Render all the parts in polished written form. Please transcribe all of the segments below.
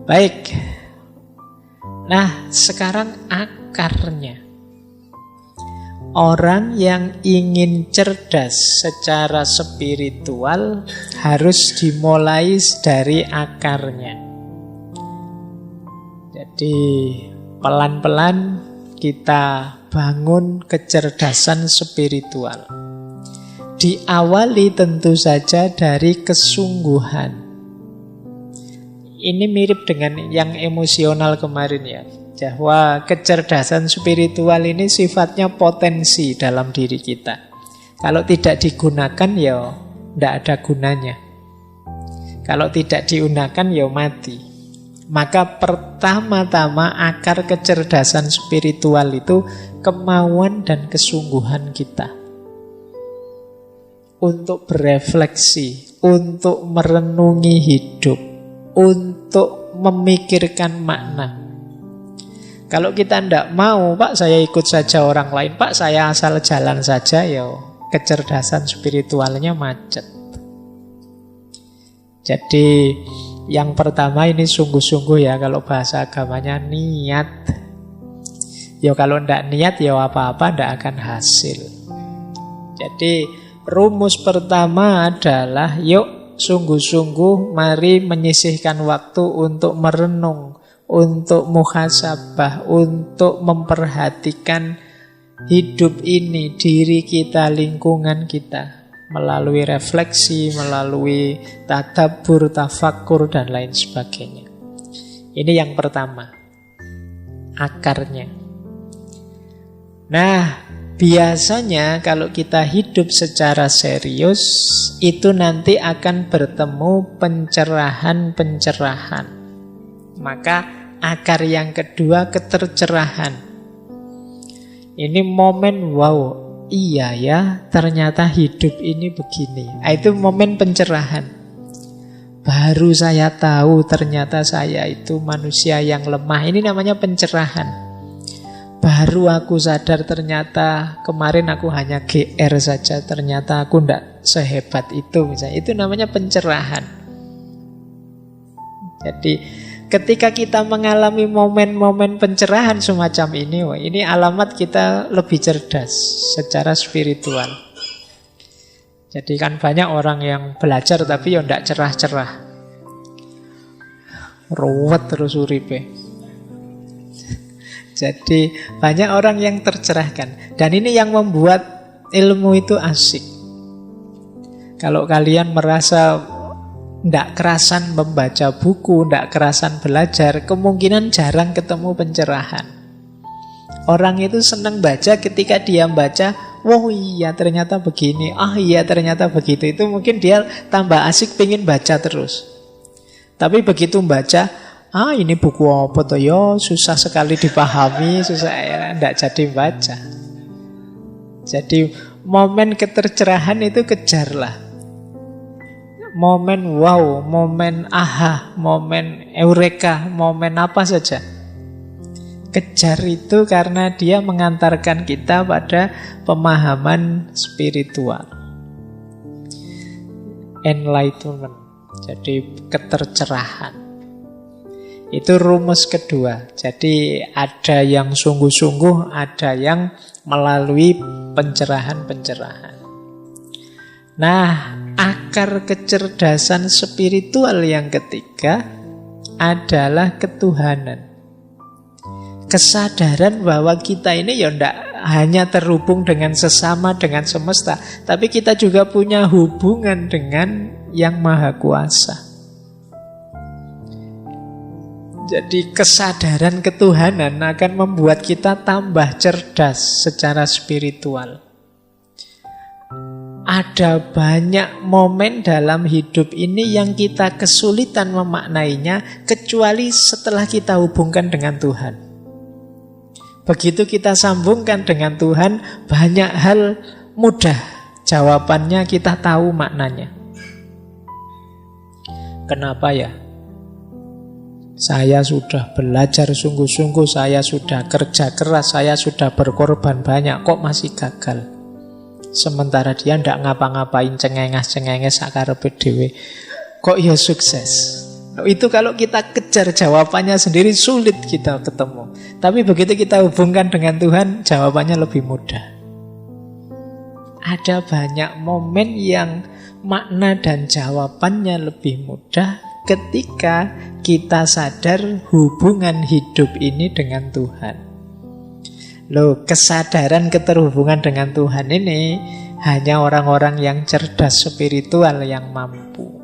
Baik. Nah, sekarang akarnya. Orang yang ingin cerdas secara spiritual harus dimulai dari akarnya. Jadi pelan-pelan kita bangun kecerdasan spiritual. Diawali tentu saja dari kesungguhan. Ini mirip dengan yang emosional kemarin ya. Bahwa kecerdasan spiritual ini sifatnya potensi dalam diri kita. Kalau tidak digunakan ya tidak ada gunanya. Kalau tidak digunakan ya mati. Maka pertama-tama akar kecerdasan spiritual itu kemauan dan kesungguhan kita untuk berefleksi, untuk merenungi hidup, untuk memikirkan makna. Kalau kita tidak mau, Pak saya ikut saja orang lain, Pak saya asal jalan saja, ya kecerdasan spiritualnya macet. Jadi yang pertama ini sungguh-sungguh ya, kalau bahasa agamanya niat. Ya kalau tidak niat ya apa-apa tidak akan hasil. Jadi rumus pertama adalah yuk sungguh-sungguh mari menyisihkan waktu untuk merenung, untuk muhasabah, untuk memperhatikan hidup ini, diri kita, lingkungan kita, melalui refleksi, melalui tadabbur, tafakkur, dan lain sebagainya. Ini yang pertama, akarnya. Nah, biasanya kalau kita hidup secara serius, itu nanti akan bertemu pencerahan-pencerahan. Maka akar yang kedua, ketercerahan. Ini momen, wow, iya ya, ternyata hidup ini begini. Itu momen pencerahan. Baru saya tahu ternyata saya itu manusia yang lemah. Ini namanya pencerahan. Baru aku sadar ternyata kemarin aku hanya GR saja, ternyata aku tidak sehebat itu misalnya. Itu namanya pencerahan. Jadi ketika kita mengalami momen-momen pencerahan semacam ini, wah, ini alamat kita lebih cerdas secara spiritual. Jadi kan banyak orang yang belajar tapi ya tidak cerah-cerah, ruwet terus uripe. Jadi banyak orang yang tercerahkan. Dan ini yang membuat ilmu itu asik. Kalau kalian merasa tidak kerasan membaca buku, tidak kerasan belajar, kemungkinan jarang ketemu pencerahan. Orang itu senang baca ketika dia baca, oh iya ternyata begini, ah iya ternyata begitu. Itu mungkin dia tambah asik pengen baca terus. Tapi begitu baca, ini buku apa toh ya, susah sekali dipahami, susah ya, tidak jadi baca. Jadi momen ketercerahan itu kejarlah. Momen wow, momen aha, momen eureka, momen apa saja. Kejar itu karena dia mengantarkan kita pada pemahaman spiritual. Enlightenment. Jadi ketercerahan. Itu rumus kedua. Jadi ada yang sungguh-sungguh, ada yang melalui pencerahan-pencerahan. Nah, akar kecerdasan spiritual yang ketiga adalah ketuhanan. Kesadaran bahwa kita ini ya tidak hanya terhubung dengan sesama, dengan semesta, tapi kita juga punya hubungan dengan Yang Maha Kuasa. Jadi kesadaran ketuhanan akan membuat kita tambah cerdas secara spiritual. Ada banyak momen dalam hidup ini yang kita kesulitan memaknainya kecuali setelah kita hubungkan dengan Tuhan. Begitu kita sambungkan dengan Tuhan, banyak hal mudah jawabannya, kita tahu maknanya. Kenapa ya? Saya sudah belajar sungguh-sungguh, saya sudah kerja keras, saya sudah berkorban banyak, kok masih gagal? Sementara dia tidak ngapa-ngapain, cengenges-cengenges sakarepe dhewe, kok ya sukses? Itu kalau kita kejar jawabannya sendiri sulit kita ketemu. Tapi begitu kita hubungkan dengan Tuhan, jawabannya lebih mudah. Ada banyak momen yang makna dan jawabannya lebih mudah ketika kita sadar hubungan hidup ini dengan Tuhan. Loh, kesadaran keterhubungan dengan Tuhan ini hanya orang-orang yang cerdas spiritual yang mampu.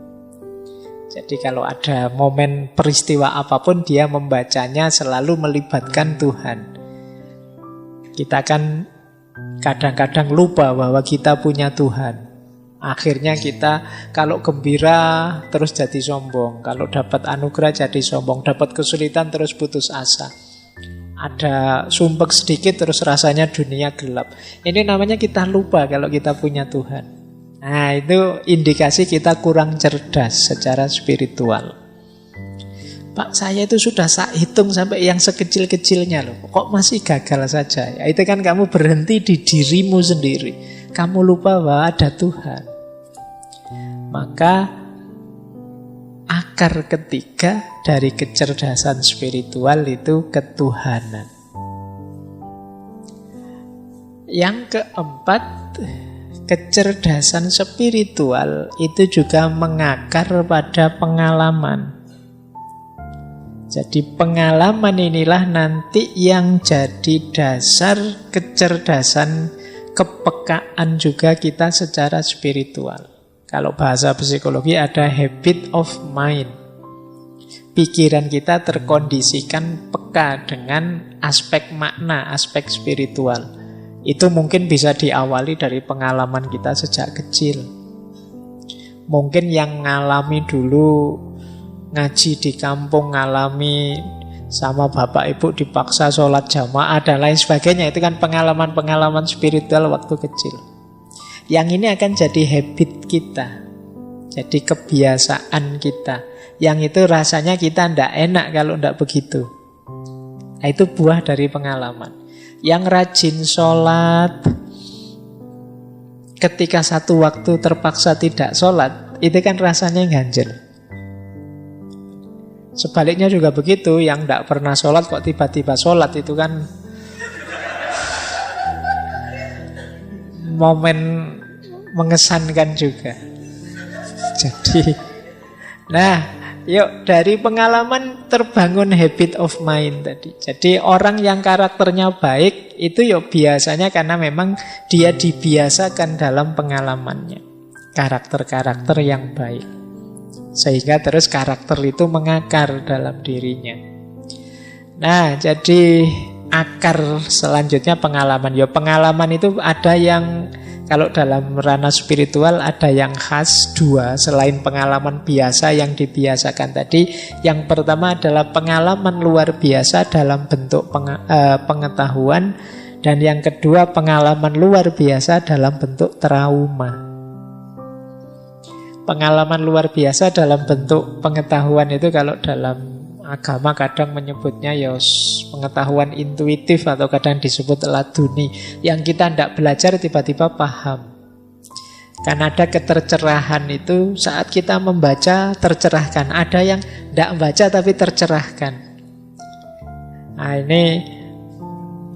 Jadi kalau ada momen peristiwa apapun, dia membacanya selalu melibatkan Tuhan. Kita kan kadang-kadang lupa bahwa kita punya Tuhan. Akhirnya kita kalau gembira terus jadi sombong, kalau dapat anugerah jadi sombong, dapat kesulitan terus putus asa. Ada sumpek sedikit terus rasanya dunia gelap. Ini namanya kita lupa kalau kita punya Tuhan. Nah, itu indikasi kita kurang cerdas secara spiritual. Pak, saya itu sudah hitung sampai yang sekecil-kecilnya loh. Kok masih gagal saja? Ya, itu kan kamu berhenti di dirimu sendiri. Kamu lupa bahwa ada Tuhan. Maka akar ketiga dari kecerdasan spiritual itu ketuhanan. Yang keempat, kecerdasan spiritual itu juga mengakar pada pengalaman. Jadi pengalaman inilah nanti yang jadi dasar kecerdasan, kepekaan juga kita secara spiritual. Kalau bahasa psikologi ada habit of mind. Pikiran kita terkondisikan peka dengan aspek makna, aspek spiritual. Itu mungkin bisa diawali dari pengalaman kita sejak kecil. Mungkin yang ngalami dulu ngaji di kampung, ngalami sama bapak ibu dipaksa sholat jamaah dan lain sebagainya. Itu kan pengalaman-pengalaman spiritual waktu kecil. Yang ini akan jadi habit kita, jadi kebiasaan kita. Yang itu rasanya kita tidak enak kalau tidak begitu. Nah, itu buah dari pengalaman. Yang rajin sholat, ketika satu waktu terpaksa tidak sholat, itu kan rasanya ganjel. Sebaliknya juga begitu, yang tidak pernah sholat kok tiba-tiba sholat, itu kan momen mengesankan juga. Jadi, nah, yuk dari pengalaman terbangun habit of mind tadi. Jadi orang yang karakternya baik itu yuk biasanya karena memang dia dibiasakan dalam pengalamannya. Karakter-karakter yang baik. Sehingga terus karakter itu mengakar dalam dirinya. Nah, jadi akar selanjutnya pengalaman. Ya pengalaman itu ada yang, kalau dalam ranah spiritual ada yang khas dua selain pengalaman biasa yang dibiasakan tadi. Yang pertama adalah pengalaman luar biasa dalam bentuk pengetahuan. Dan yang kedua pengalaman luar biasa dalam bentuk trauma. Pengalaman luar biasa dalam bentuk pengetahuan itu kalau dalam agama kadang menyebutnya ya pengetahuan intuitif atau kadang disebut laduni. Yang kita tidak belajar tiba-tiba paham. Karena ada ketercerahan itu saat kita membaca tercerahkan. Ada yang tidak membaca tapi tercerahkan. Nah, ini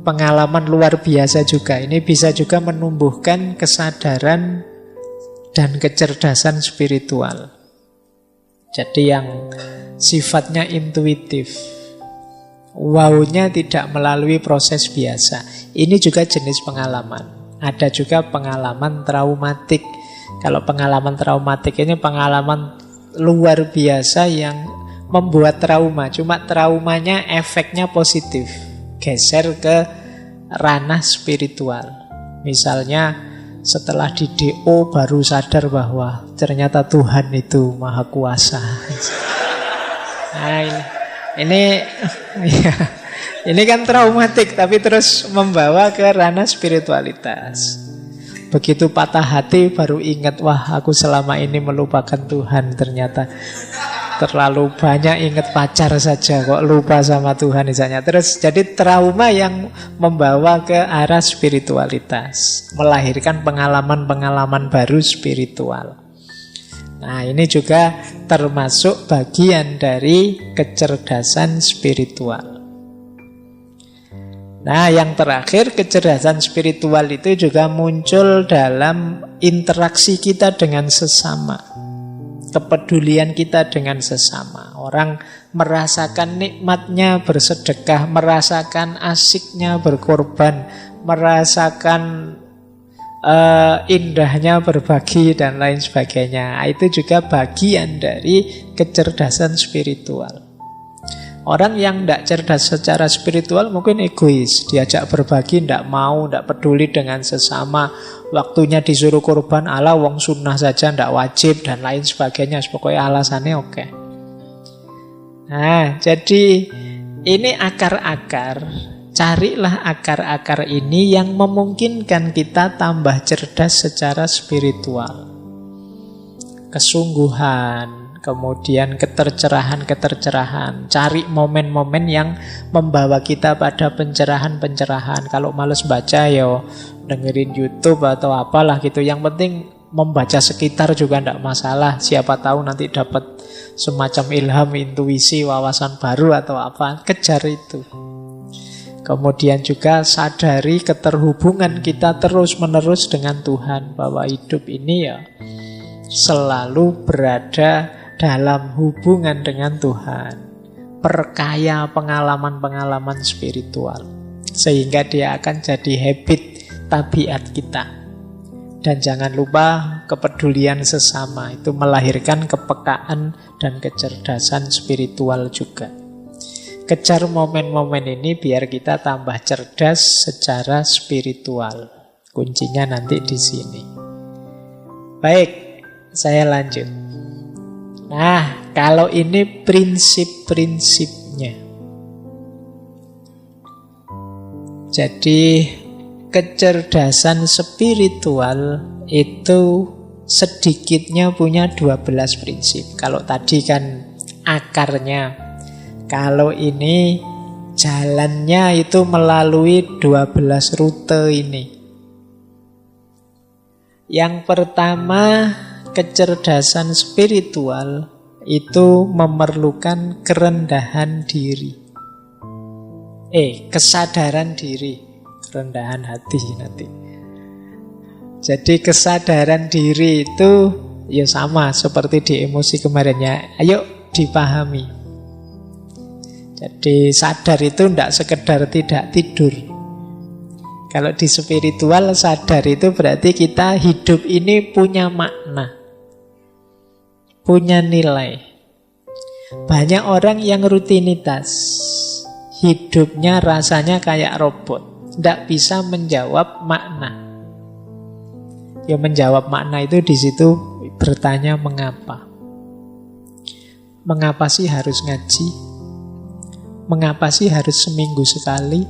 pengalaman luar biasa juga. Ini bisa juga menumbuhkan kesadaran dan kecerdasan spiritual. Jadi yang sifatnya intuitif, wow-nya tidak melalui proses biasa. Ini juga jenis pengalaman. Ada juga pengalaman traumatik. Kalau pengalaman traumatik ini pengalaman luar biasa yang membuat trauma. Cuma traumanya efeknya positif, geser ke ranah spiritual. Misalnya setelah di DO baru sadar bahwa ternyata Tuhan itu maha kuasa. Nah, ini kan traumatik tapi terus membawa ke ranah spiritualitas. Begitu patah hati baru ingat, wah aku selama ini melupakan Tuhan, ternyata terlalu banyak ingat pacar saja kok lupa sama Tuhan misalnya. Terus jadi trauma yang membawa ke arah spiritualitas, melahirkan pengalaman-pengalaman baru spiritual. Nah, ini juga termasuk bagian dari kecerdasan spiritual. Nah, yang terakhir, kecerdasan spiritual itu juga muncul dalam interaksi kita dengan sesama, kepedulian kita dengan sesama. Orang merasakan nikmatnya bersedekah, merasakan asiknya berkorban, merasakan indahnya berbagi dan lain sebagainya. Itu juga bagian dari kecerdasan spiritual. Orang yang tidak cerdas secara spiritual mungkin egois, diajak berbagi tidak mau, tidak peduli dengan sesama, waktunya disuruh korban, ala wong sunnah saja tidak wajib dan lain sebagainya. Pokoknya alasannya oke. Nah, jadi ini akar-akar. Carilah akar-akar ini yang memungkinkan kita tambah cerdas secara spiritual. Kesungguhan, kemudian ketercerahan. Cari momen-momen yang membawa kita pada pencerahan-pencerahan. Kalau males baca, ya dengerin YouTube atau apalah gitu. Yang penting membaca sekitar juga tidak masalah. Siapa tahu nanti dapat semacam ilham, intuisi, wawasan baru atau apa. Kejar itu. Kemudian juga sadari keterhubungan kita terus-menerus dengan Tuhan, bahwa hidup ini ya selalu berada dalam hubungan dengan Tuhan. Perkaya pengalaman-pengalaman spiritual, sehingga dia akan jadi habit, tabiat kita. Dan jangan lupa kepedulian sesama, itu melahirkan kepekaan dan kecerdasan spiritual juga. Kejar momen-momen ini biar kita tambah cerdas secara spiritual. Kuncinya nanti di sini. Baik, saya lanjut. Nah, kalau ini prinsip-prinsipnya. Jadi, kecerdasan spiritual itu sedikitnya punya 12 prinsip. Kalau tadi kan akarnya, kalau ini jalannya itu melalui 12 rute ini. Yang pertama, kecerdasan spiritual itu memerlukan kerendahan diri. Kesadaran diri, kerendahan hati nanti. Jadi kesadaran diri itu ya sama seperti di emosi kemarinnya. Ayo dipahami. Jadi sadar itu tidak sekedar tidak tidur. Kalau di spiritual, sadar itu berarti kita hidup ini punya makna, punya nilai. Banyak orang yang rutinitas, hidupnya rasanya kayak robot, tidak bisa menjawab makna. Ya menjawab makna itu di situ bertanya mengapa. Mengapa sih harus ngaji? Mengapa sih harus seminggu sekali?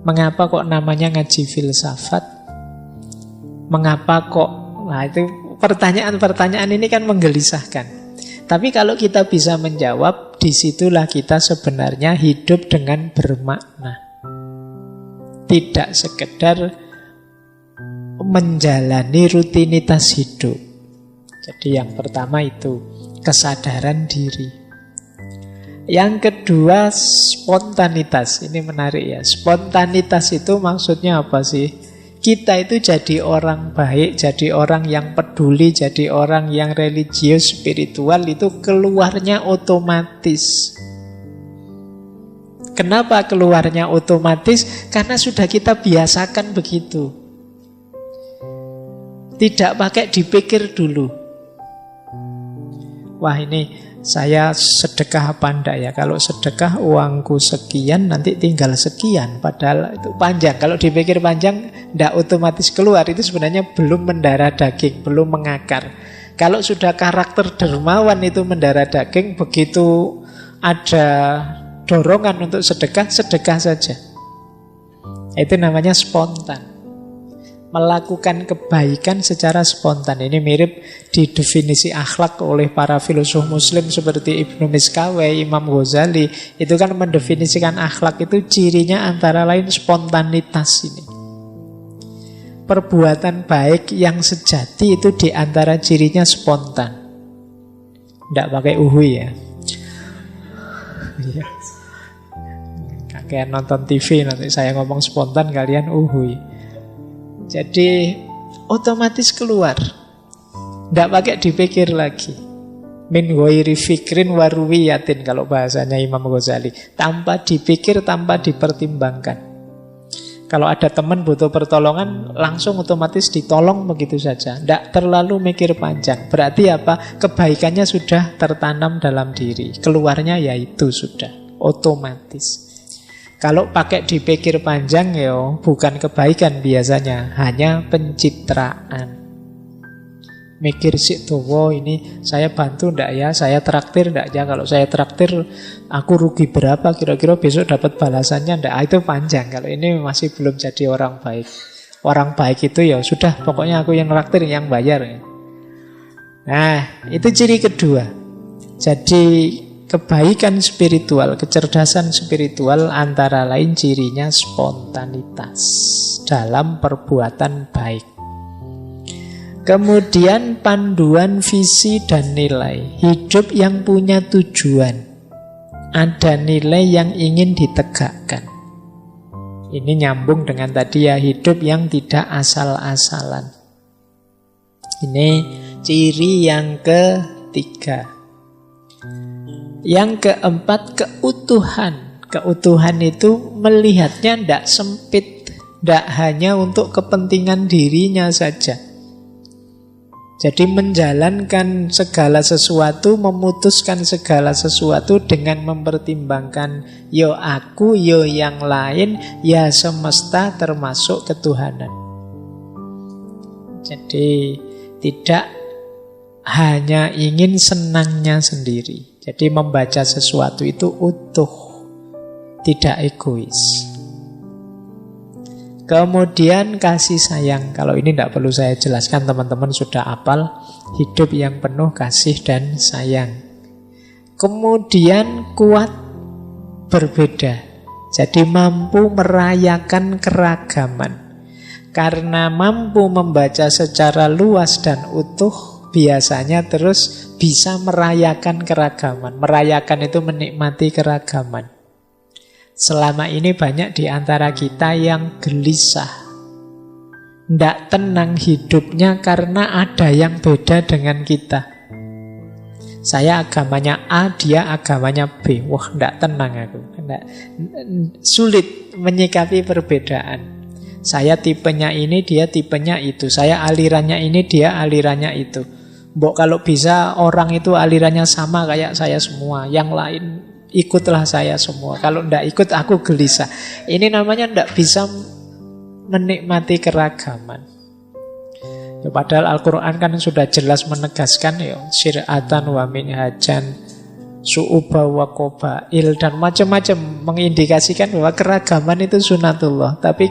Mengapa kok namanya ngaji filsafat? Mengapa kok? Nah, itu pertanyaan-pertanyaan ini kan menggelisahkan. Tapi kalau kita bisa menjawab, disitulah kita sebenarnya hidup dengan bermakna. Tidak sekedar menjalani rutinitas hidup. Jadi yang pertama itu kesadaran diri. Yang kedua, spontanitas. Ini menarik ya. Spontanitas itu maksudnya apa sih? Kita itu jadi orang baik, jadi orang yang peduli, jadi orang yang religius, spiritual, itu keluarnya otomatis. Kenapa keluarnya otomatis? Karena sudah kita biasakan begitu. Tidak pakai dipikir dulu. Wah, ini saya sedekah apa enggak ya? Kalau sedekah uangku sekian, nanti tinggal sekian. Padahal itu panjang. Kalau dipikir panjang, enggak otomatis keluar. Itu sebenarnya belum mendarah daging, belum mengakar. Kalau sudah karakter dermawan itu mendarah daging, begitu ada dorongan untuk sedekah, sedekah saja. Itu namanya spontan. Melakukan kebaikan secara spontan. Ini mirip didefinisi akhlak oleh para filosof muslim seperti Ibnu Miskawai, Imam Ghazali. Itu kan mendefinisikan akhlak itu cirinya antara lain spontanitas ini. Perbuatan baik yang sejati itu diantara cirinya spontan. Nggak pakai uhui ya. Iya. Kayak nonton TV, nanti saya ngomong spontan, kalian uhui. Jadi otomatis keluar. Nggak pakai dipikir lagi. Min ghairi fikrin waruwiyatin kalau bahasanya Imam Ghazali. Tanpa dipikir, tanpa dipertimbangkan. Kalau ada teman butuh pertolongan, langsung otomatis ditolong begitu saja. Tidak terlalu mikir panjang. Berarti apa? Kebaikannya sudah tertanam dalam diri. Keluarnya yaitu sudah otomatis. Kalau pakai dipikir panjang, bukan kebaikan biasanya, hanya pencitraan. Mikir sih tuh, ini saya bantu ndak ya, saya traktir ndak ya, kalau saya traktir aku rugi berapa, kira-kira besok dapat balasannya ndak, itu panjang. Kalau ini masih belum jadi orang baik. Orang baik itu ya sudah, pokoknya aku yang traktir, yang bayar. Nah, itu ciri kedua. Jadi kebaikan spiritual, kecerdasan spiritual antara lain cirinya spontanitas dalam perbuatan baik. Kemudian panduan visi dan nilai. Hidup yang punya tujuan. Ada nilai yang ingin ditegakkan. Ini nyambung dengan tadi ya, hidup yang tidak asal-asalan. Ini ciri yang ketiga. Yang keempat, keutuhan. Keutuhan itu melihatnya tidak sempit, tidak hanya untuk kepentingan dirinya saja. Jadi menjalankan segala sesuatu, memutuskan segala sesuatu dengan mempertimbangkan yo aku, yo yang lain, ya semesta termasuk ketuhanan. Jadi tidak hanya ingin senangnya sendiri. Jadi membaca sesuatu itu utuh, tidak egois. Kemudian kasih sayang. Kalau ini tidak perlu saya jelaskan, teman-teman sudah hafal. Hidup yang penuh kasih dan sayang. Kemudian kuat berbeda. Jadi mampu merayakan keragaman. Karena mampu membaca secara luas dan utuh, biasanya terus bisa merayakan keragaman. Merayakan itu menikmati keragaman. Selama ini banyak di antara kita yang gelisah, tidak tenang hidupnya karena ada yang beda dengan kita. Saya agamanya A, dia agamanya B. Wah, tidak tenang aku. Sulit menyikapi perbedaan. Saya tipenya ini, dia tipenya itu. Saya alirannya ini, dia alirannya itu. Mbok kalau bisa orang itu alirannya sama kayak saya semua, yang lain ikutlah saya semua. Kalau tidak ikut aku gelisah. Ini namanya tidak bisa menikmati keragaman. Ya, padahal Al-Quran kan sudah jelas menegaskan ya, syir'atan wa minhajan, su'uba wa qabail, dan macam-macam mengindikasikan bahwa keragaman itu sunatullah. Tapi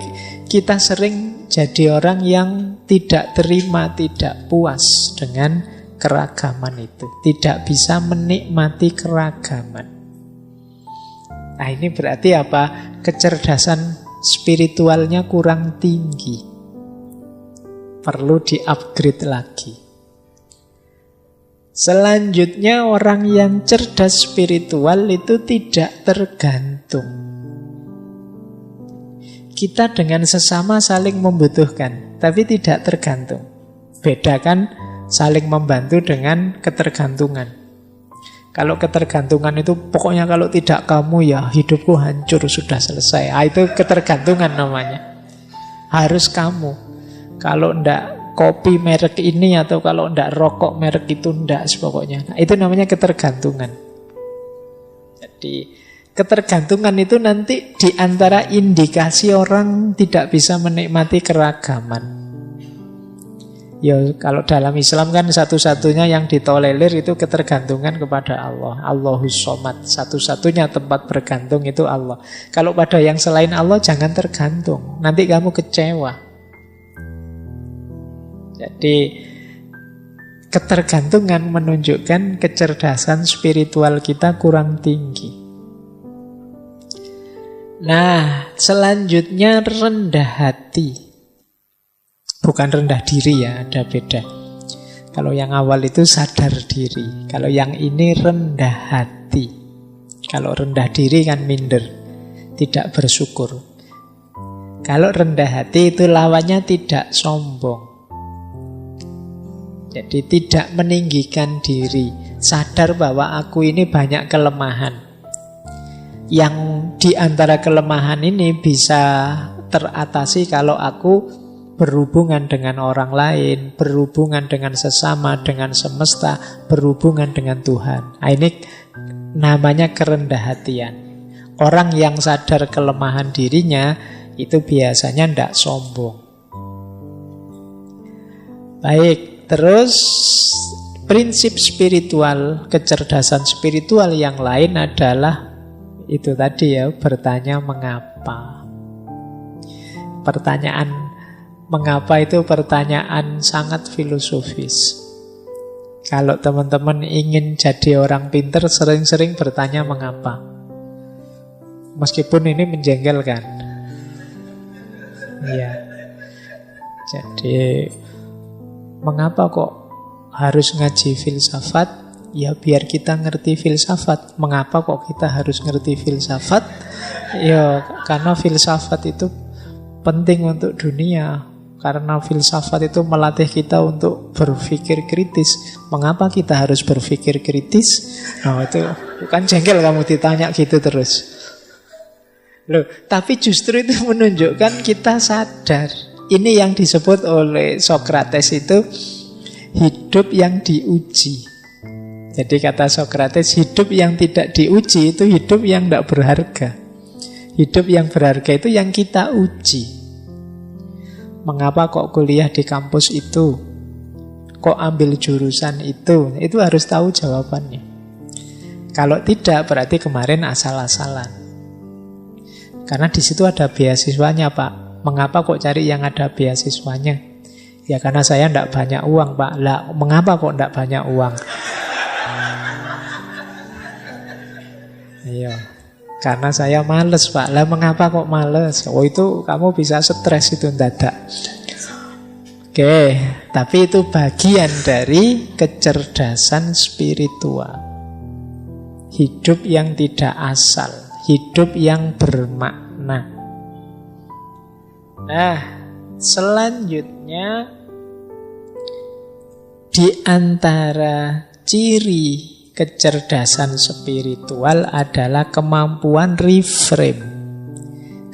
kita sering jadi orang yang tidak terima, tidak puas dengan keragaman itu, tidak bisa menikmati keragaman. Nah, ini berarti apa? Kecerdasan spiritualnya kurang tinggi. Perlu di-upgrade lagi. Selanjutnya, orang yang cerdas spiritual itu tidak tergantung. Kita dengan sesama saling membutuhkan, tapi tidak tergantung. Bedakan saling membantu dengan ketergantungan. Kalau ketergantungan itu pokoknya kalau tidak kamu ya hidupku hancur, sudah selesai. Itu ketergantungan namanya. Harus kamu. Kalau ndak kopi merek ini atau kalau ndak rokok merek itu ndak pokoknya. Nah, itu namanya ketergantungan. Jadi ketergantungan itu nanti diantara indikasi orang tidak bisa menikmati keragaman. Ya, kalau dalam Islam kan satu-satunya yang ditolerir itu ketergantungan kepada Allah. Allahus Somad, satu-satunya tempat bergantung itu Allah. Kalau pada yang selain Allah jangan tergantung, nanti kamu kecewa. Jadi ketergantungan menunjukkan kecerdasan spiritual kita kurang tinggi. Nah, selanjutnya rendah hati. Bukan rendah diri ya, ada beda. Kalau yang awal itu sadar diri. Kalau yang ini rendah hati. Kalau rendah diri kan minder, tidak bersyukur. Kalau rendah hati itu lawannya tidak sombong. Jadi tidak meninggikan diri. Sadar bahwa aku ini banyak kelemahan. Yang di antara kelemahan ini bisa teratasi kalau aku berhubungan dengan orang lain, berhubungan dengan sesama, dengan semesta, berhubungan dengan Tuhan. Nah, ini namanya kerendah hatian. Orang yang sadar kelemahan dirinya itu biasanya tidak sombong. Baik, terus prinsip spiritual, kecerdasan spiritual yang lain adalah itu tadi ya, bertanya mengapa. Pertanyaan mengapa itu pertanyaan sangat filosofis. Kalau teman-teman ingin jadi orang pintar, sering-sering bertanya mengapa. Meskipun ini menjengkelkan. Iya. Jadi mengapa kok harus ngaji filsafat? Ya biar kita ngerti filsafat. Mengapa kok kita harus ngerti filsafat? Ya karena filsafat itu penting untuk dunia. Karena filsafat itu melatih kita untuk berpikir kritis. Mengapa kita harus berpikir kritis? Nah itu bukan jengkel kamu ditanya gitu terus. Loh, tapi justru itu menunjukkan kita sadar. Ini yang disebut oleh Sokrates itu hidup yang diuji. Jadi kata Sokrates, hidup yang tidak diuji itu hidup yang tidak berharga. Hidup yang berharga itu yang kita uji. Mengapa kok kuliah di kampus itu? Kok ambil jurusan itu? Itu harus tahu jawabannya. Kalau tidak, berarti kemarin asal-asalan. Karena di situ ada beasiswanya, Pak. Mengapa kok cari yang ada beasiswanya? Ya karena saya tidak banyak uang, Pak. Lah, mengapa kok tidak banyak uang? Iya. Karena saya males, Pak. Lah mengapa kok males? Oh itu kamu bisa stres itu mendadak. Oke, tapi itu bagian dari kecerdasan spiritual. Hidup yang tidak asal, hidup yang bermakna. Nah, selanjutnya di antara ciri kecerdasan spiritual adalah kemampuan reframe.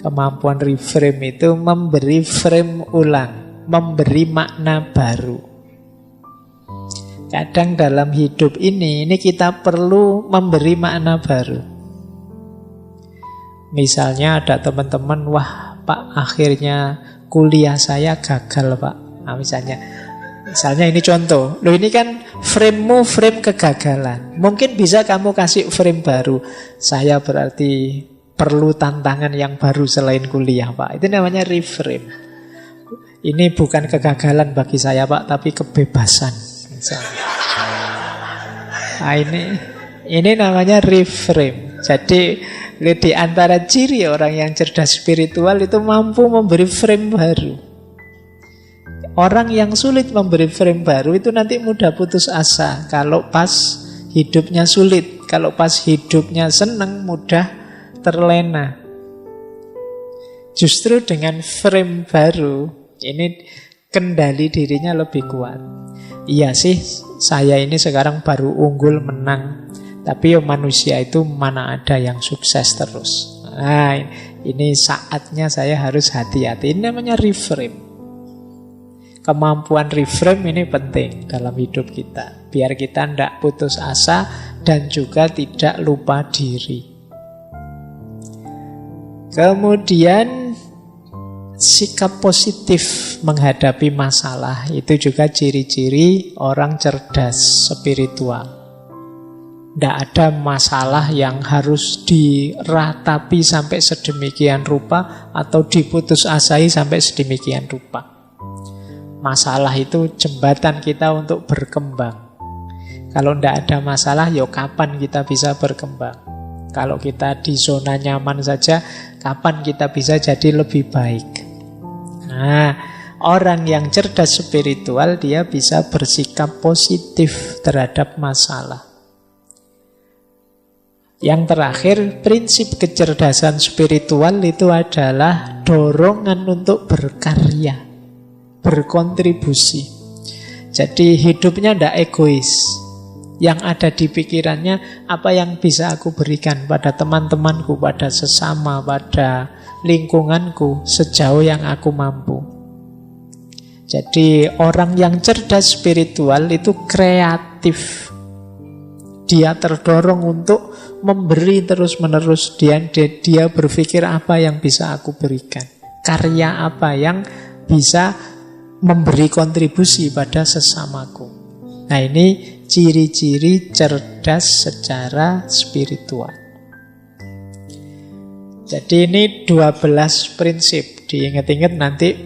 Kemampuan reframe itu memberi frame ulang, memberi makna baru. Kadang dalam hidup ini kita perlu memberi makna baru. Misalnya ada teman-teman, wah Pak akhirnya kuliah saya gagal Pak. Nah, Misalnya ini contoh. Loh ini kan frame-mu frame kegagalan. Mungkin bisa kamu kasih frame baru. Saya berarti perlu tantangan yang baru selain kuliah, Pak. Itu namanya reframe. Ini bukan kegagalan bagi saya, Pak, tapi kebebasan. Misalnya. Nah, ini namanya reframe. Jadi di antara ciri orang yang cerdas spiritual itu mampu memberi frame baru. Orang yang sulit memberi frame baru itu nanti mudah putus asa. Kalau pas hidupnya sulit, kalau pas hidupnya senang, mudah terlena. Justru dengan frame baru, ini kendali dirinya lebih kuat. Iya sih, saya ini sekarang baru unggul menang. Tapi manusia itu mana ada yang sukses terus. Nah, ini saatnya saya harus hati-hati. Ini namanya reframe. Kemampuan reframe ini penting dalam hidup kita. Biar kita tidak putus asa dan juga tidak lupa diri. Kemudian sikap positif menghadapi masalah. Itu juga ciri-ciri orang cerdas spiritual. Tidak ada masalah yang harus diratapi sampai sedemikian rupa atau diputus asai sampai sedemikian rupa. Masalah itu jembatan kita untuk berkembang. Kalau tidak ada masalah, ya kapan kita bisa berkembang? Kalau kita di zona nyaman saja, kapan kita bisa jadi lebih baik? Nah, orang yang cerdas spiritual, dia bisa bersikap positif terhadap masalah. Yang terakhir, prinsip kecerdasan spiritual itu adalah dorongan untuk berkarya, berkontribusi. Jadi hidupnya tidak egois. Yang ada di pikirannya, apa yang bisa aku berikan pada teman-temanku, pada sesama, pada lingkunganku, sejauh yang aku mampu. Jadi orang yang cerdas spiritual itu kreatif. Dia terdorong untuk memberi terus-menerus. Dia berpikir apa yang bisa aku berikan, karya apa yang bisa memberi kontribusi pada sesamaku. Nah, ini ciri-ciri cerdas secara spiritual. Jadi ini 12 prinsip. Diingat-ingat nanti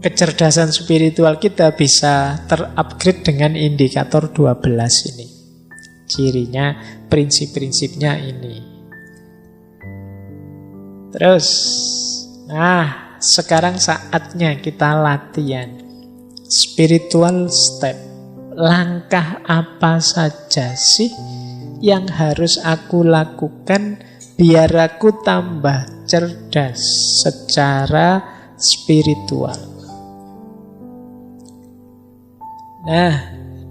kecerdasan spiritual kita bisa terupgrade dengan indikator 12 ini. Cirinya, prinsip-prinsipnya ini. Terus, nah sekarang saatnya kita latihan. Spiritual step. Langkah apa saja sih yang harus aku lakukan biar aku tambah cerdas secara spiritual? Nah,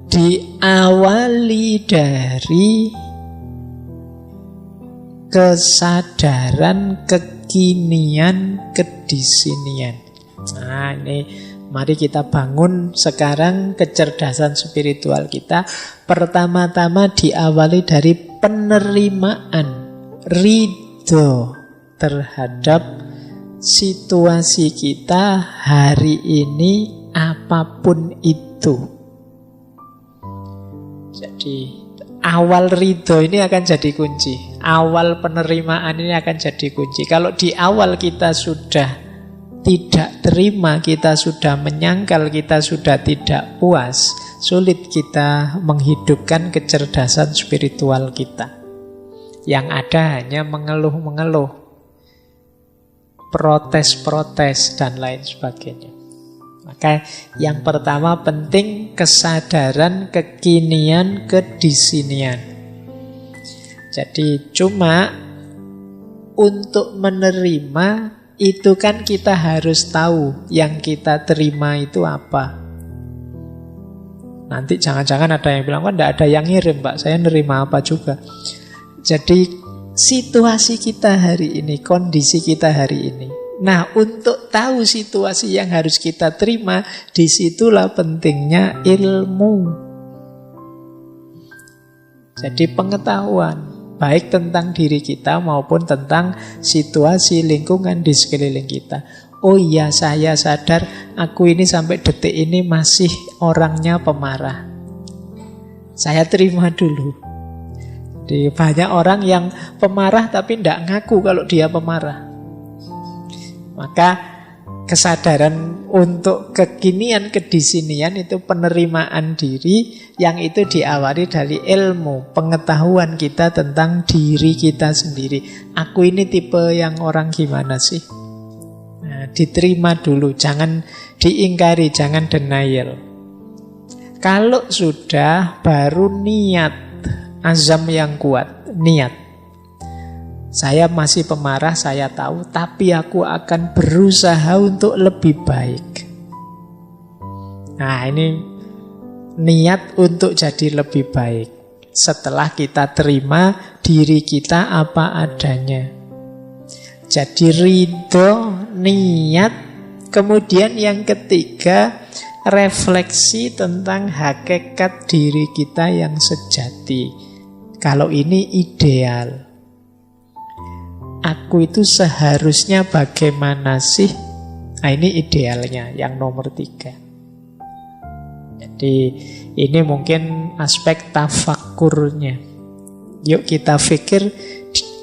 diawali dari kesadaran kekinian kedisinian. Nah, ini mari kita bangun sekarang kecerdasan spiritual kita. Pertama-tama diawali dari penerimaan, ridho terhadap situasi kita hari ini apapun itu. Jadi awal ridho ini akan jadi kunci. Awal penerimaan ini akan jadi kunci. Kalau di awal kita sudah tidak terima, kita sudah menyangkal, kita sudah tidak puas, sulit kita menghidupkan kecerdasan spiritual kita. Yang ada hanya mengeluh-mengeluh, protes-protes, dan lain sebagainya. Maka yang pertama penting kesadaran kekinian kedisinian. Jadi cuma untuk menerima itu kan kita harus tahu yang kita terima itu apa. Nanti jangan-jangan ada yang bilang, kan tidak ada yang ngirim Pak, saya nerima apa juga. Jadi situasi kita hari ini, kondisi kita hari ini. Nah, untuk tahu situasi yang harus kita terima, disitulah pentingnya ilmu. Jadi pengetahuan, baik tentang diri kita maupun tentang situasi lingkungan di sekeliling kita. Oh iya, saya sadar aku ini sampai detik ini masih orangnya pemarah. Saya terima dulu. Jadi banyak orang yang pemarah tapi tidak ngaku kalau dia pemarah. Maka kesadaran untuk kekinian kedisinian itu penerimaan diri yang itu diawali dari ilmu, pengetahuan kita tentang diri kita sendiri. Aku ini tipe yang orang gimana sih? Nah, diterima dulu, jangan diingkari, jangan denial. Kalau sudah, baru niat, azam yang kuat, niat. Saya masih pemarah, saya tahu, tapi aku akan berusaha untuk lebih baik. Nah, ini niat untuk jadi lebih baik. Setelah kita terima diri kita apa adanya. Jadi ridho, niat. Kemudian yang ketiga, refleksi tentang hakikat diri kita yang sejati. Kalau ini ideal. Aku itu seharusnya bagaimana sih? Nah, ini idealnya, yang nomor 3. Jadi ini mungkin aspek tafakurnya. Yuk kita pikir,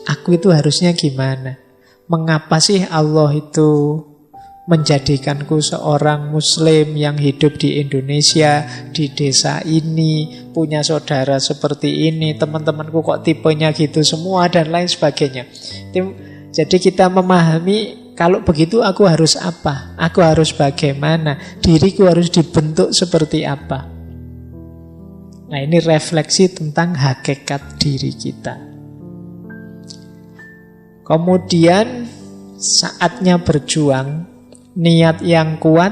aku itu harusnya gimana? Mengapa sih Allah itu menjadikanku seorang muslim yang hidup di Indonesia, di desa ini, punya saudara seperti ini, teman-temanku kok tipenya gitu semua, dan lain sebagainya. Jadi kita memahami Kalau begitu aku harus apa? Aku harus bagaimana? Diriku harus dibentuk seperti apa? Nah, ini refleksi tentang hakikat diri kita. Kemudian saatnya berjuang, niat yang kuat,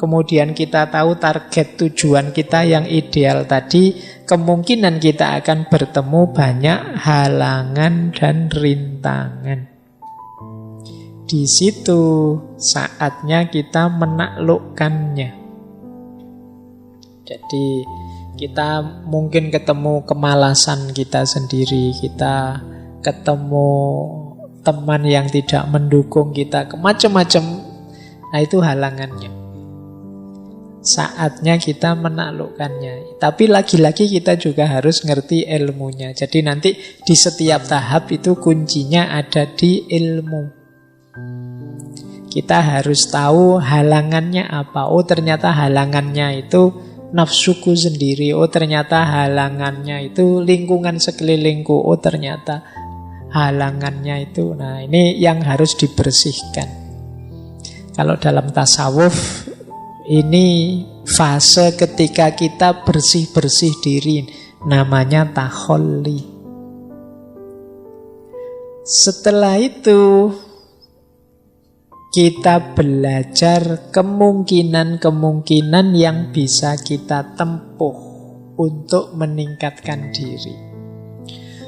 kemudian kita tahu target tujuan kita yang ideal tadi, kemungkinan kita akan bertemu banyak halangan dan rintangan. Di situ saatnya kita menaklukkannya. Jadi kita mungkin ketemu kemalasan kita sendiri, kita ketemu teman yang tidak mendukung kita, macam-macam. Nah, itu halangannya. Saatnya kita menaklukkannya. Tapi lagi-lagi kita juga harus ngerti ilmunya. Jadi nanti di setiap tahap itu kuncinya ada di ilmu. Kita harus tahu halangannya apa. Oh, ternyata halangannya itu nafsuku sendiri. Oh, ternyata halangannya itu lingkungan sekelilingku. Oh, ternyata halangannya itu. Nah, ini yang harus dibersihkan. Kalau dalam tasawuf, ini fase ketika kita bersih-bersih diri, namanya takholli. Setelah itu kita belajar kemungkinan-kemungkinan yang bisa kita tempuh untuk meningkatkan diri.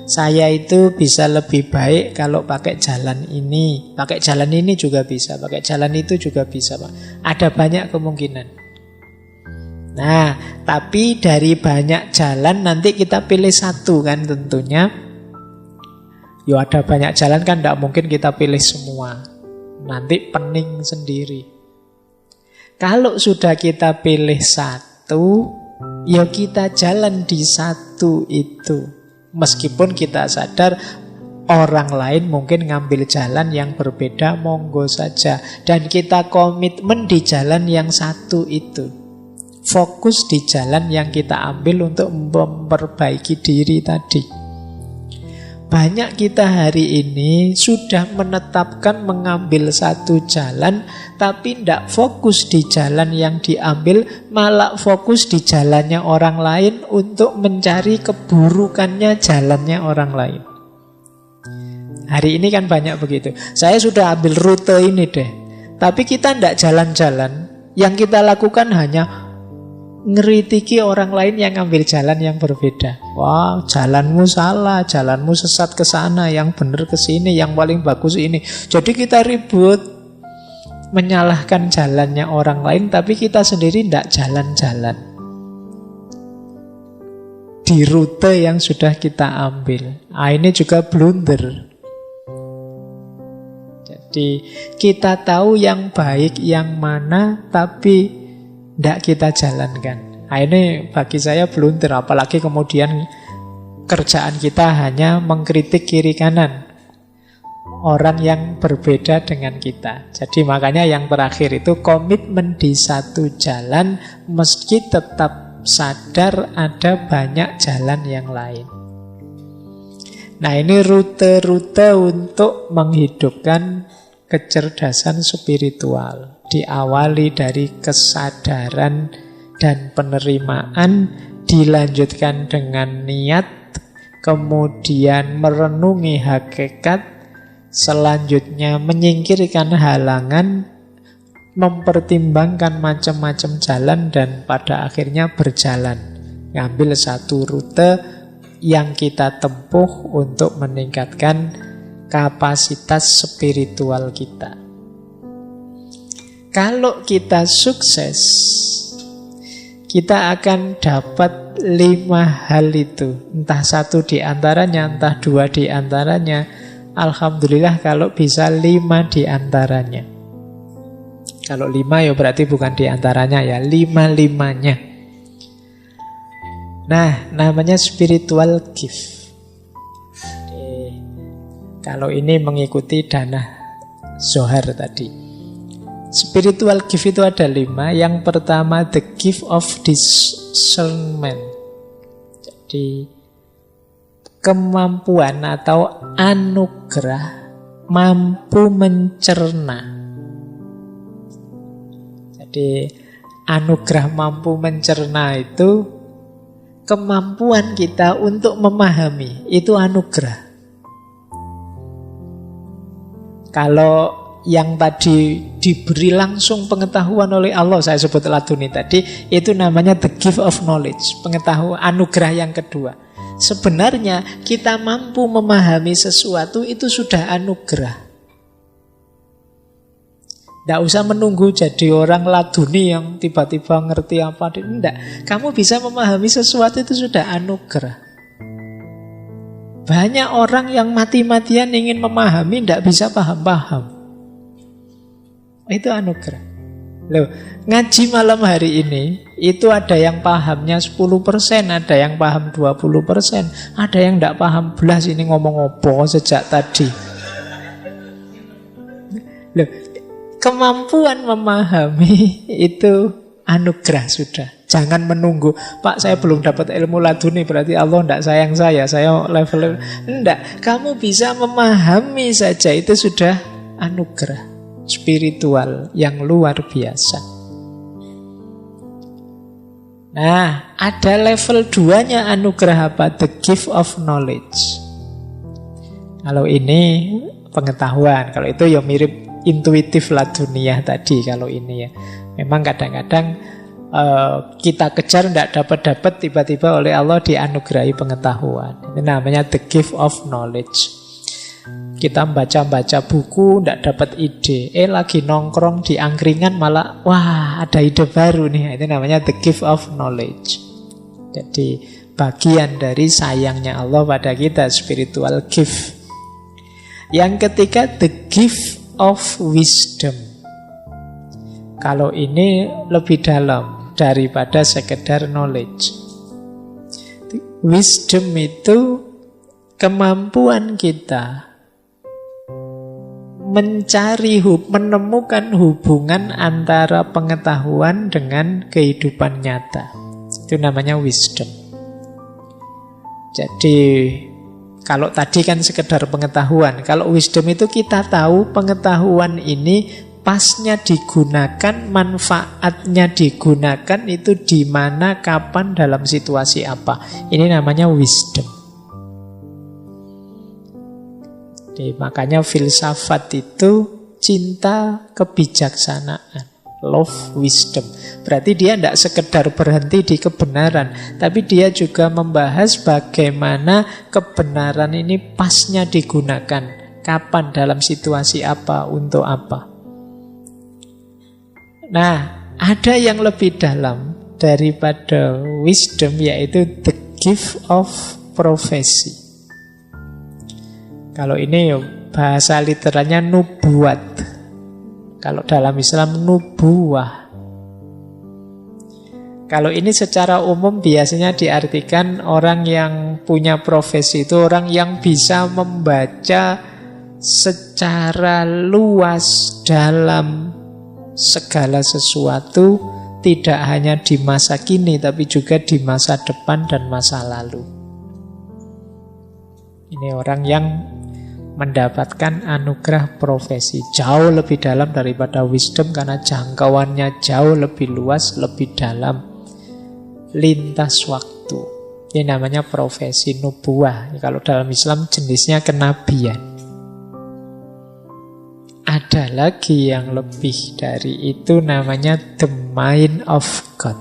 Saya itu bisa lebih baik kalau pakai jalan ini. Pakai jalan ini juga bisa, pakai jalan itu juga bisa, Pak. Ada banyak kemungkinan. Nah, tapi dari banyak jalan nanti kita pilih satu kan tentunya. Yo, ada banyak jalan kan tidak mungkin kita pilih semua. Nanti pening sendiri. Kalau sudah kita pilih satu, ya kita jalan di satu itu. Meskipun kita sadar orang lain mungkin ngambil jalan yang berbeda, monggo saja. Dan kita komitmen di jalan yang satu itu. Fokus di jalan yang kita ambil untuk memperbaiki diri tadi. Banyak kita hari ini sudah menetapkan mengambil satu jalan, tapi tidak fokus di jalan yang diambil, malah fokus di jalannya orang lain untuk mencari keburukannya jalannya orang lain. Hari ini kan banyak begitu. Saya sudah ambil rute ini deh, tapi kita tidak jalan-jalan. Yang kita lakukan hanya ngeritiki orang lain yang ngambil jalan yang berbeda. Wah, jalanmu salah, jalanmu sesat ke sana, yang benar ke sini, yang paling bagus ini. Jadi kita ribut menyalahkan jalannya orang lain, tapi kita sendiri tidak jalan-jalan di rute yang sudah kita ambil. Nah, ini juga blunder. Jadi kita tahu yang baik yang mana, tapi tidak kita jalankan. Nah, ini bagi saya blunder. Apalagi kemudian kerjaan kita hanya mengkritik kiri kanan orang yang berbeda dengan kita. Jadi makanya yang terakhir itu komitmen di satu jalan, meski tetap sadar ada banyak jalan yang lain. Nah, ini rute-rute untuk menghidupkan kecerdasan spiritual. Diawali dari kesadaran dan penerimaan, dilanjutkan dengan niat, kemudian merenungi hakikat, selanjutnya menyingkirkan halangan, mempertimbangkan macam-macam jalan, dan pada akhirnya berjalan. Ngambil satu rute yang kita tempuh untuk meningkatkan kapasitas spiritual kita. Kalau kita sukses, kita akan dapat 5 hal itu. Entah satu di antaranya, entah 2 di antaranya. Alhamdulillah kalau bisa 5 di antaranya. Kalau 5 ya berarti bukan di antaranya ya, 5-5-nya. Nah, namanya spiritual gift. Kalau ini mengikuti Dana Zohar tadi. Spiritual gift itu ada 5. Yang pertama, the gift of discernment. Jadi kemampuan atau anugerah mampu mencerna. Jadi anugerah mampu mencerna itu kemampuan kita untuk memahami, itu anugerah. Kalau yang tadi diberi langsung pengetahuan oleh Allah, saya sebut laduni tadi, itu namanya the gift of knowledge, pengetahuan, anugerah yang kedua. Sebenarnya kita mampu memahami sesuatu itu sudah anugerah. Tidak usah menunggu jadi orang laduni yang tiba-tiba ngerti apa. Tidak, kamu bisa memahami sesuatu itu sudah anugerah. Banyak orang yang mati-matian ingin memahami, tidak bisa paham-paham. Itu anugerah. Loh, ngaji malam hari ini, itu ada yang pahamnya 10%, ada yang paham 20%, ada yang tidak paham belas ini ngomong apa sejak tadi. Loh, kemampuan memahami itu anugerah sudah. Jangan menunggu, Pak saya belum dapat ilmu laduni, berarti Allah tidak sayang saya level. Tidak, kamu bisa memahami saja, itu sudah anugerah spiritual yang luar biasa. Nah, ada level 2-nya anugerah apa? The gift of knowledge. Kalau ini pengetahuan, kalau itu ya mirip intuitif laduniah tadi. Kalau ini ya memang kadang-kadang kita kejar tidak dapat-dapat, tiba-tiba oleh Allah dianugerahi pengetahuan. Ini namanya the gift of knowledge. Kita baca-baca buku tidak dapat ide, lagi nongkrong di angkringan malah wah ada ide baru nih. Itu namanya the gift of knowledge. Jadi bagian dari sayangnya Allah pada kita, spiritual gift. Yang ketiga, the gift of wisdom. Kalau ini lebih dalam daripada sekedar knowledge. Wisdom itu kemampuan kita menemukan hubungan antara pengetahuan dengan kehidupan nyata. Itu namanya wisdom. Jadi kalau tadi kan sekedar pengetahuan, kalau wisdom itu kita tahu pengetahuan ini pasnya digunakan, manfaatnya digunakan itu di mana, kapan, dalam situasi apa. Ini namanya wisdom. Jadi, makanya filsafat itu cinta kebijaksanaan. Love wisdom. Berarti dia tidak sekedar berhenti di kebenaran, tapi dia juga membahas bagaimana kebenaran ini pasnya digunakan, kapan, dalam situasi apa, untuk apa. Nah, ada yang lebih dalam daripada wisdom, yaitu the gift of prophecy. Kalau ini bahasa literalnya nubuat. Kalau dalam Islam nubuah. Kalau ini secara umum biasanya diartikan orang yang punya profesi itu orang yang bisa membaca secara luas dalam segala sesuatu, tidak hanya di masa kini tapi juga di masa depan dan masa lalu. Ini orang yang mendapatkan anugerah profesi jauh lebih dalam daripada wisdom, karena jangkauannya jauh lebih luas, lebih dalam, lintas waktu. Ini namanya profesi nubuah. Kalau dalam Islam jenisnya kenabian. Ada lagi yang lebih dari itu, namanya the mind of God.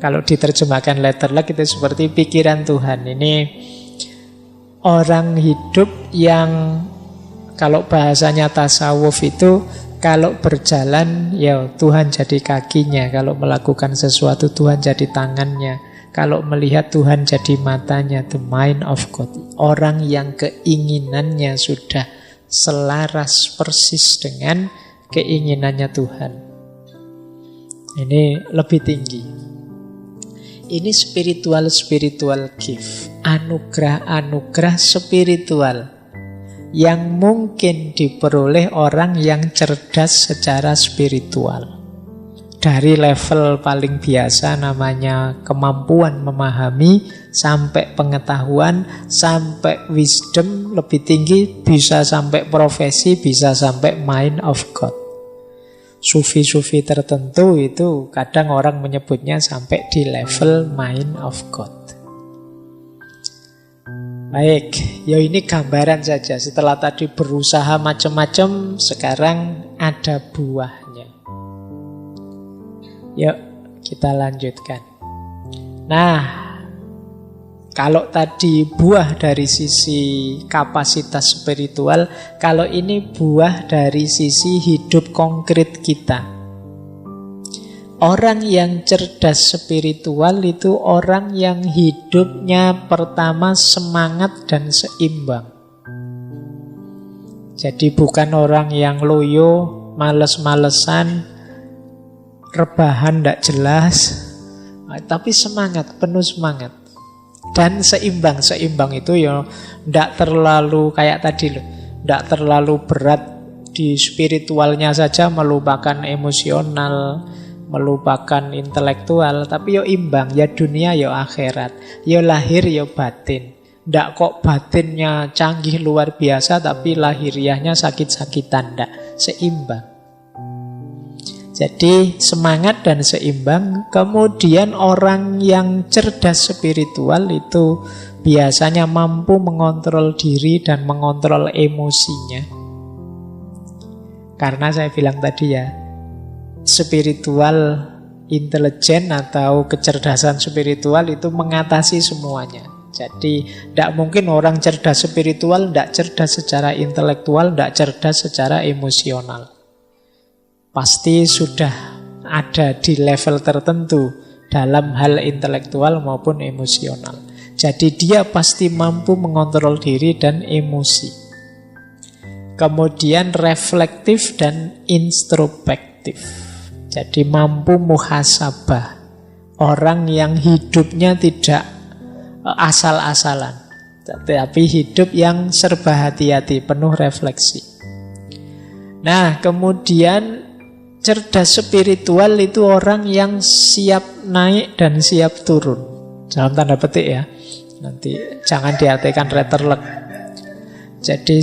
Kalau diterjemahkan letterlek itu seperti pikiran Tuhan. Ini orang hidup yang, kalau bahasanya tasawuf itu, kalau berjalan ya Tuhan jadi kakinya, kalau melakukan sesuatu Tuhan jadi tangannya, kalau melihat Tuhan jadi matanya. The mind of God. Orang yang keinginannya sudah selaras persis dengan keinginannya Tuhan. Ini lebih tinggi. Ini spiritual gift, anugerah spiritual yang mungkin diperoleh orang yang cerdas secara spiritual. Dari level paling biasa namanya kemampuan memahami, sampai pengetahuan, sampai wisdom lebih tinggi, bisa sampai profesi, bisa sampai mind of God. sufi-sufi tertentu itu kadang orang menyebutnya sampai di level mind of God. Baik, ya ini gambaran saja. Setelah tadi berusaha macam-macam, sekarang ada buahnya. Yuk, kita lanjutkan. Nah, kalau tadi buah dari sisi kapasitas spiritual, kalau ini buah dari sisi hidup konkret kita. Orang yang cerdas spiritual itu orang yang hidupnya pertama semangat dan seimbang. Jadi bukan orang yang loyo, males-malesan, rebahan tidak jelas, tapi semangat, penuh semangat. Dan seimbang. Seimbang itu ya tidak terlalu kayak tadi loh, tidak terlalu berat di spiritualnya saja, melupakan emosional, melupakan intelektual, tapi yo imbang, ya dunia yo akhirat, yo lahir yo batin. Ndak kok batinnya canggih luar biasa tapi lahiriahnya sakit-sakitan, ndak, seimbang. Jadi semangat dan seimbang. Kemudian orang yang cerdas spiritual itu biasanya mampu mengontrol diri dan mengontrol emosinya. Karena saya bilang tadi ya, spiritual intelijen atau kecerdasan spiritual itu mengatasi semuanya. Jadi tidak mungkin orang cerdas spiritual tidak cerdas secara intelektual, tidak cerdas secara emosional. Pasti sudah ada di level tertentu dalam hal intelektual maupun emosional. Jadi dia pasti mampu mengontrol diri dan emosi. Kemudian reflektif dan introspektif. Jadi mampu muhasabah. Orang yang hidupnya tidak asal-asalan, tapi hidup yang serba hati-hati, penuh refleksi. Nah, kemudian cerdas spiritual itu orang yang siap naik dan siap turun. Dalam tanda petik ya. Nanti jangan diartikan retterlek. Jadi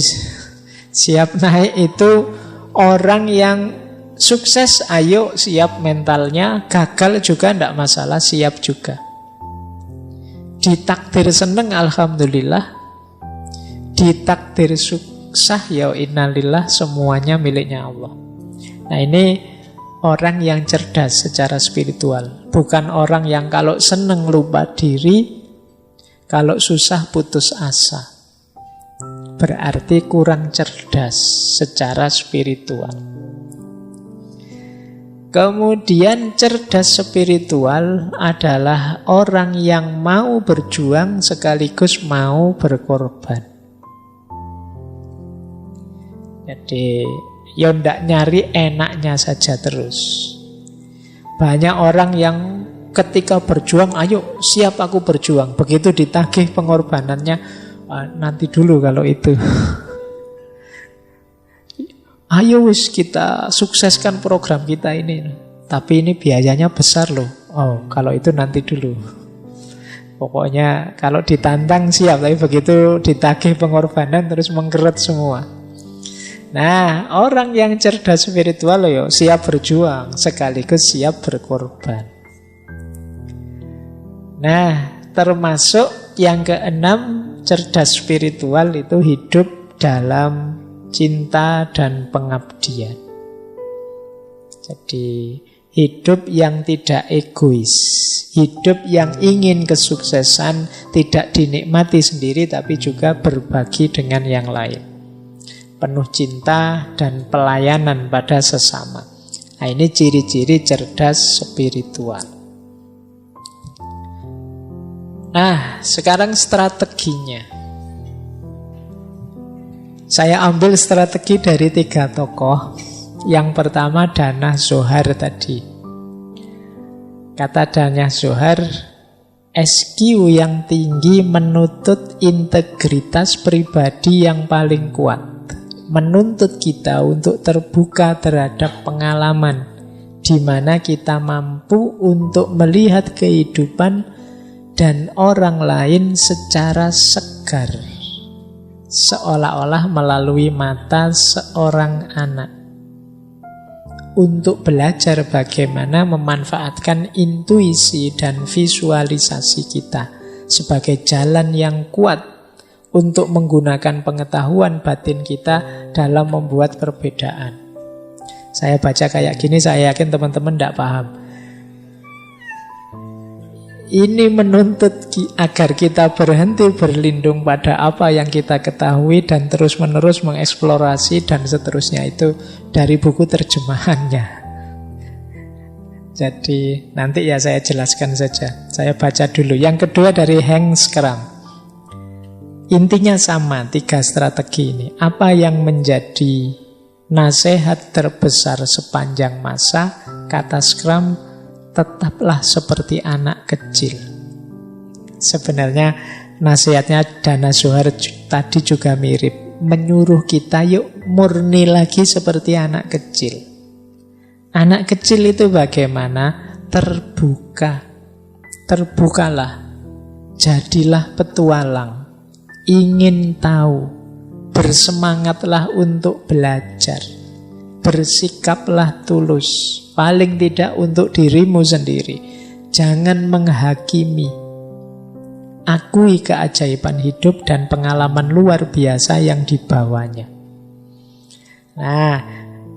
siap naik itu orang yang sukses, ayo siap mentalnya. Gagal juga tidak masalah, siap juga. Ditakdir seneng, alhamdulillah. Ditakdir susah, ya innalillah, semuanya miliknya Allah. Nah ini orang yang cerdas secara spiritual. Bukan orang yang kalau seneng lupa diri, kalau susah putus asa. Berarti kurang cerdas secara spiritual. Kemudian cerdas spiritual adalah orang yang mau berjuang sekaligus mau berkorban. Jadi ya ndak nyari enaknya saja terus. Banyak orang yang ketika berjuang, ayo siap aku berjuang. Begitu ditagih pengorbanannya, nanti dulu kalau itu. Ayo wis kita sukseskan program kita ini. Tapi ini biayanya besar loh. Oh, kalau itu nanti dulu. Pokoknya kalau ditantang siap, tapi begitu ditagih pengorbanan terus mengkeret semua. Nah, orang yang cerdas spiritual loh, siap berjuang sekaligus siap berkorban. Nah, termasuk yang keenam, cerdas spiritual itu hidup dalam cinta dan pengabdian. Jadi hidup yang tidak egois, hidup yang ingin kesuksesan tidak dinikmati sendiri tapi juga berbagi dengan yang lain. Penuh cinta dan pelayanan pada sesama. Nah, ini ciri-ciri cerdas spiritual. Nah, sekarang strateginya. Saya ambil strategi dari 3 tokoh. Yang pertama Danah Zohar tadi. Kata Danah Zohar, SQ yang tinggi menuntut integritas pribadi yang paling kuat. Menuntut kita untuk terbuka terhadap pengalaman di mana kita mampu untuk melihat kehidupan dan orang lain secara segar. Seolah-olah melalui mata seorang anak. untuk belajar bagaimana memanfaatkan intuisi dan visualisasi kita sebagai jalan yang kuat untuk menggunakan pengetahuan batin kita dalam membuat perbedaan. Saya baca kayak gini, saya yakin teman-teman tidak paham. Ini menuntut agar kita berhenti berlindung pada apa yang kita ketahui dan terus-menerus mengeksplorasi dan seterusnya. Itu dari buku terjemahannya. Jadi nanti ya saya jelaskan saja. Saya baca dulu. Yang kedua dari Hank Schramm. Intinya sama, 3 strategi ini. Apa yang menjadi nasihat terbesar sepanjang masa? Kata Schramm, tetaplah seperti anak kecil. Sebenarnya nasihatnya Dana Zohar tadi juga mirip. Menyuruh kita yuk murni lagi seperti anak kecil. Anak kecil itu bagaimana? Terbuka. Terbukalah. Jadilah petualang. Ingin tahu. Bersemangatlah untuk belajar. Bersikaplah tulus. Paling tidak untuk dirimu sendiri. Jangan menghakimi. Akui keajaiban hidup dan pengalaman luar biasa yang dibawanya. Nah,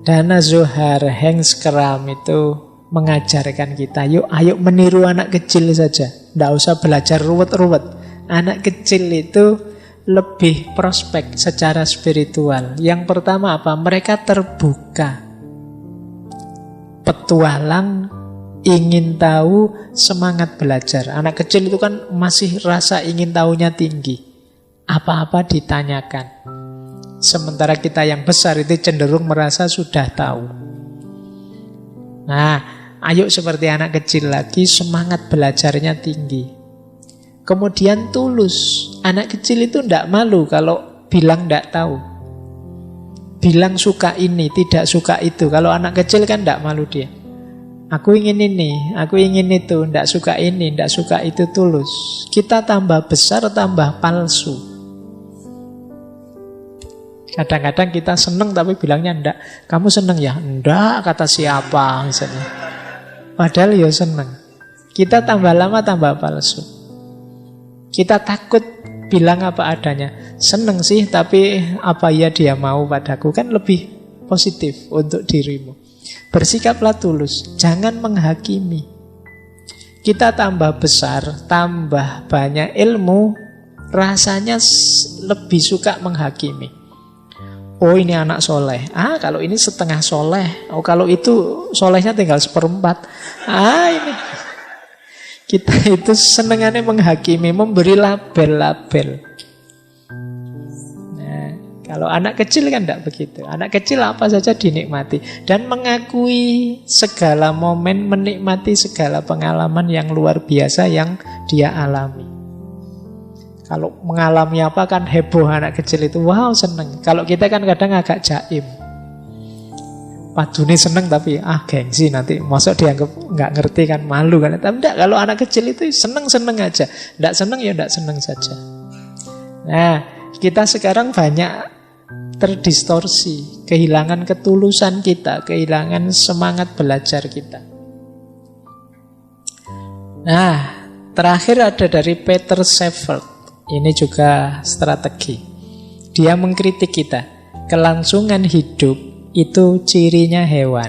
Dana Zohar, Hank Schramm itu mengajarkan kita, yuk ayo meniru anak kecil saja. Tidak usah belajar ruwet-ruwet. Anak kecil itu lebih prospek secara spiritual. Yang pertama apa? Mereka terbuka. Petualang, ingin tahu, semangat belajar. Anak kecil itu kan masih rasa ingin tahunya tinggi. Apa-apa ditanyakan. Sementara kita yang besar itu cenderung merasa sudah tahu. Nah, ayo seperti anak kecil lagi, semangat belajarnya tinggi. Kemudian tulus. Anak kecil itu tidak malu kalau bilang tidak tahu. Bilang suka ini, tidak suka itu. Kalau anak kecil kan tidak malu dia. Aku ingin ini, aku ingin itu. Tidak suka ini, tidak suka itu, tulus. Kita tambah besar, tambah palsu. Kadang-kadang kita seneng tapi bilangnya enggak. Kamu seneng ya? Enggak, kata siapa misalnya. Padahal ya seneng. Kita tambah lama tambah palsu. Kita takut bilang apa adanya. Seneng sih, tapi apa ya dia mau padaku, kan lebih positif untuk dirimu. Bersikaplah tulus, jangan menghakimi. Kita tambah besar, tambah banyak ilmu, rasanya lebih suka menghakimi. Oh ini anak soleh, kalau ini setengah soleh, oh kalau itu solehnya tinggal 1/4. Ini kita itu senengannya menghakimi, memberi label-label. Nah, kalau anak kecil kan tidak begitu. Anak kecil apa saja dinikmati dan mengakui segala momen, menikmati segala pengalaman yang luar biasa yang dia alami. Kalau mengalami apa kan heboh anak kecil itu, wow seneng. Kalau kita kan kadang agak jaim. Padune seneng tapi gengsi nanti masuk dianggap nggak ngerti kan, malu kan. Tapi enggak, kalau anak kecil itu seneng-seneng aja. Enggak seneng ya enggak seneng saja. Nah, kita sekarang banyak terdistorsi, kehilangan ketulusan kita, kehilangan semangat belajar kita. Nah, terakhir ada dari Peter Sheffield. Ini juga strategi. Dia mengkritik kita. Kelangsungan hidup itu cirinya hewan,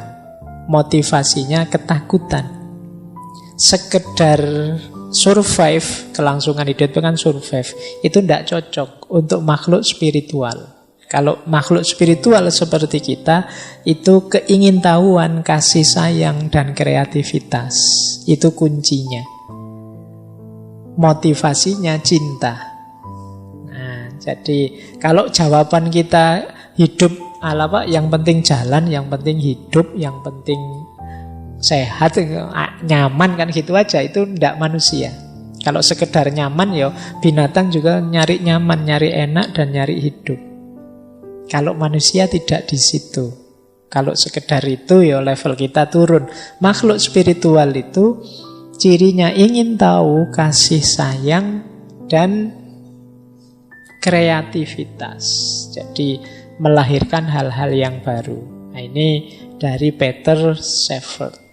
motivasinya ketakutan. Sekedar survive, kelangsungan hidup itu kan survive, itu tidak cocok untuk makhluk spiritual. Kalau makhluk spiritual seperti kita, itu keingintahuan, kasih sayang, dan kreativitas. Itu kuncinya. Motivasinya cinta. Nah, jadi kalau jawaban kita hidup yang penting jalan, yang penting hidup, yang penting sehat, nyaman kan gitu aja, itu tidak manusia. Kalau sekedar nyaman ya binatang juga nyari nyaman, nyari enak dan nyari hidup. Kalau manusia tidak di situ. Kalau sekedar itu ya level kita turun. Makhluk spiritual itu cirinya ingin tahu, kasih sayang dan kreativitas. Jadi melahirkan hal-hal yang baru. Nah, ini dari Peter Sheffield.